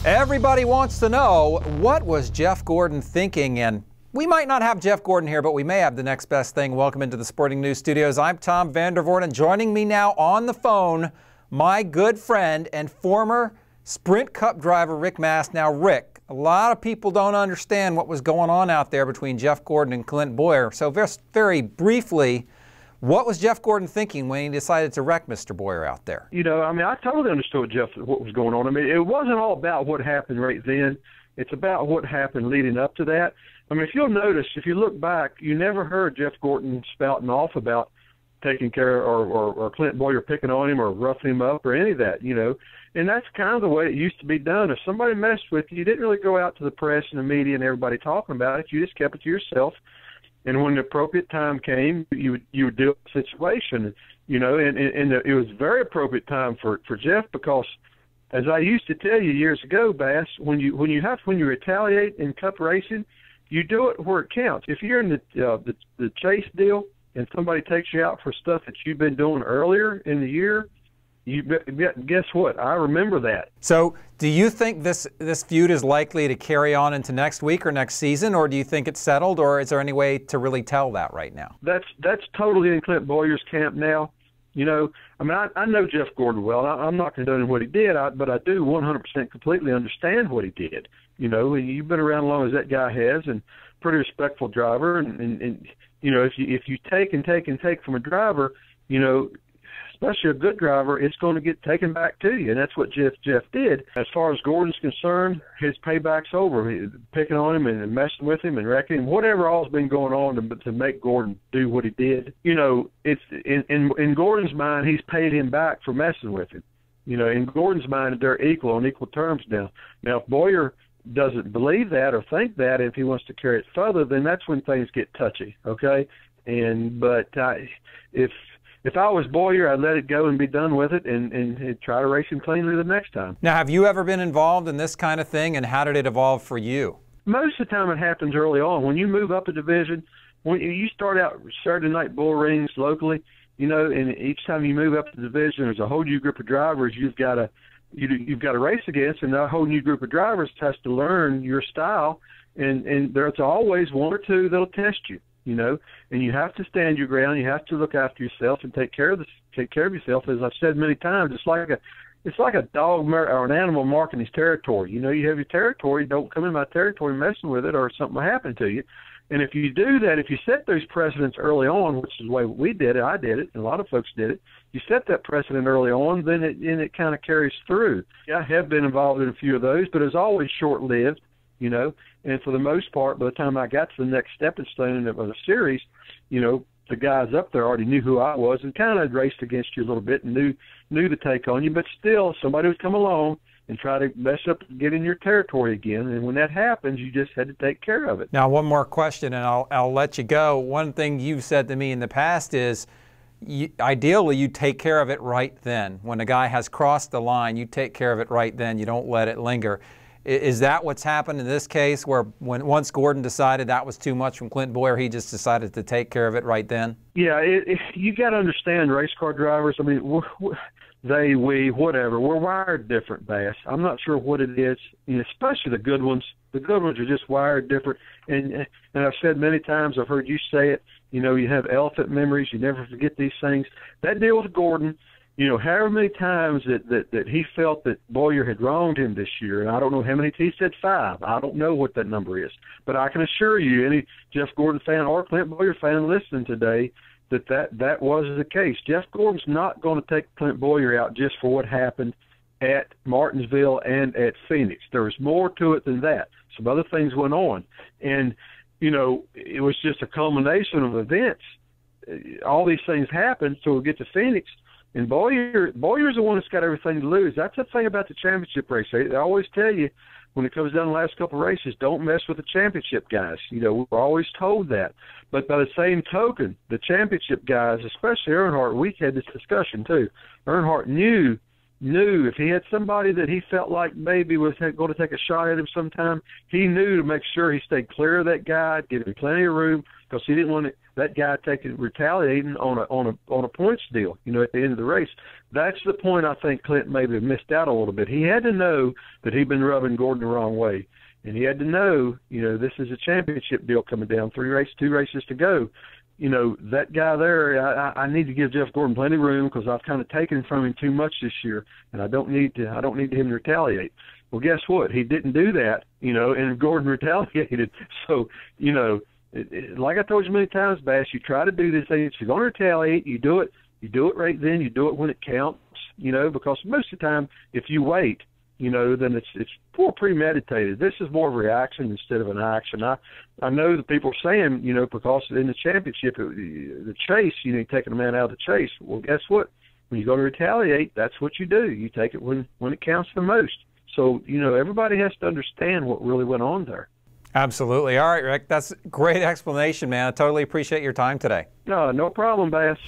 Everybody wants to know, what was Jeff Gordon thinking? And we might not have Jeff Gordon here, but we may have the next best thing. Welcome into the Sporting News Studios. I'm Tom Vandervoort, and joining me now on the phone, my good friend and former Sprint Cup driver, Rick Mast. Now, Rick, a lot of people don't understand what was going on out there between Jeff Gordon and Clint Bowyer. So just very briefly, what was Jeff Gordon thinking when he decided to wreck Mr. Bowyer out there? You know, I mean, I totally understood what was going on. I mean, it wasn't all about what happened right then. It's about what happened leading up to that. I mean, if you'll notice, if you look back, you never heard Jeff Gordon spouting off about taking care or Clint Bowyer picking on him or roughing him up or any of that, you know. And that's kind of the way it used to be done. If somebody messed with you, you didn't really go out to the press and the media and everybody talking about it. You just kept it to yourself. And when the appropriate time came, you would deal with the situation, you know, and it was a very appropriate time for Jeff because, as I used to tell you years ago, Bass, when you retaliate in Cup racing, you do it where it counts. If you're in the chase deal and somebody takes you out for stuff that you've been doing earlier in the year, guess what? I remember that. So do you think this feud is likely to carry on into next week or next season, or do you think it's settled, or is there any way to really tell that right now? That's totally in Clint Bowyer's camp now. You know, I mean, I know Jeff Gordon well. I'm not condoning what he did, but I do 100% completely understand what he did. You know, you've been around as long as that guy has, and pretty respectful driver. And you know, if you take and take from a driver, you know, especially a good driver, it's going to get taken back to you, and that's what Jeff did. As far as Gordon's concerned, his payback's over. Picking on him and messing with him and wrecking him, whatever all's been going on to make Gordon do what he did. You know, it's in Gordon's mind, he's paid him back for messing with him. You know, in Gordon's mind, they're equal on equal terms now. Now, if Bowyer doesn't believe that or think that, if he wants to carry it further, then that's when things get touchy. Okay, but if I was Bowyer, I'd let it go and be done with it and try to race him cleanly the next time. Now, have you ever been involved in this kind of thing, and how did it evolve for you? Most of the time it happens early on. When you move up a division, when you start out Saturday night bull rings locally, you know, and each time you move up the division, there's a whole new group of drivers you've got to race against, and that whole new group of drivers has to learn your style, and there's always one or two that'll test you. You know, and you have to stand your ground. You have to look after yourself and take care of yourself. As I've said many times, it's like a dog or an animal marking his territory. You know, you have your territory. Don't come in my territory messing with it, or something will happen to you. And if you do that, if you set those precedents early on, which is the way we did it, I did it, and a lot of folks did it. You set that precedent early on, then it kind of carries through. Yeah, I have been involved in a few of those, but it's always short-lived. You know, and for the most part, by the time I got to the next stepping stone of the series, you know, the guys up there already knew who I was and kind of raced against you a little bit and knew to take on you. But still, somebody would come along and try to mess up, get in your territory again. And when that happens, you just had to take care of it. Now, one more question, and I'll let you go. One thing you've said to me in the past is, ideally, you take care of it right then. When a guy has crossed the line, you take care of it right then. You don't let it linger. Is that what's happened in this case, where once Gordon decided that was too much from Clint Bowyer, he just decided to take care of it right then? Yeah, you got to understand race car drivers. I mean, whatever. We're wired different, Bass. I'm not sure what it is, especially the good ones. The good ones are just wired different. And I've said many times, I've heard you say it, you know, you have elephant memories. You never forget these things. That deal with Gordon, you know, however many times that he felt that Bowyer had wronged him this year, and I don't know how many, he said 5. I don't know what that number is. But I can assure you, any Jeff Gordon fan or Clint Bowyer fan listening today, that was the case. Jeff Gordon's not going to take Clint Bowyer out just for what happened at Martinsville and at Phoenix. There was more to it than that. Some other things went on. And, you know, it was just a culmination of events. All these things happened, so we get to Phoenix. And Bowyer's the one that's got everything to lose. That's the thing about the championship race. They always tell you when it comes down to the last couple of races, don't mess with the championship guys. You know, we're always told that. But by the same token, the championship guys, especially Earnhardt, we had this discussion too. Earnhardt knew knew if he had somebody that he felt like maybe was going to take a shot at him sometime, he knew to make sure he stayed clear of that guy, give him plenty of room, because he didn't want that guy retaliating on a points deal, at the end of the race. That's the point I think Clinton maybe missed out a little bit. He had to know that he'd been rubbing Gordon the wrong way. And he had to know, this is a championship deal coming down, 2 races to go. That guy there, I need to give Jeff Gordon plenty of room because I've kind of taken from him too much this year, and I don't need him to retaliate. Well, guess what? He didn't do that, and Gordon retaliated. So, like I told you many times, Bass, you try to do this thing. If you're going to retaliate, you do it right then. You do it when it counts, because most of the time, if you wait, then it's more premeditated. This is more of a reaction instead of an action. I know that people are saying, because in the championship, the chase, taking a man out of the chase. Well, guess what? When you go to retaliate, that's what you do. You take it when it counts the most. So, everybody has to understand what really went on there. Absolutely. All right, Rick, that's a great explanation, man. I totally appreciate your time today. No problem, Bass.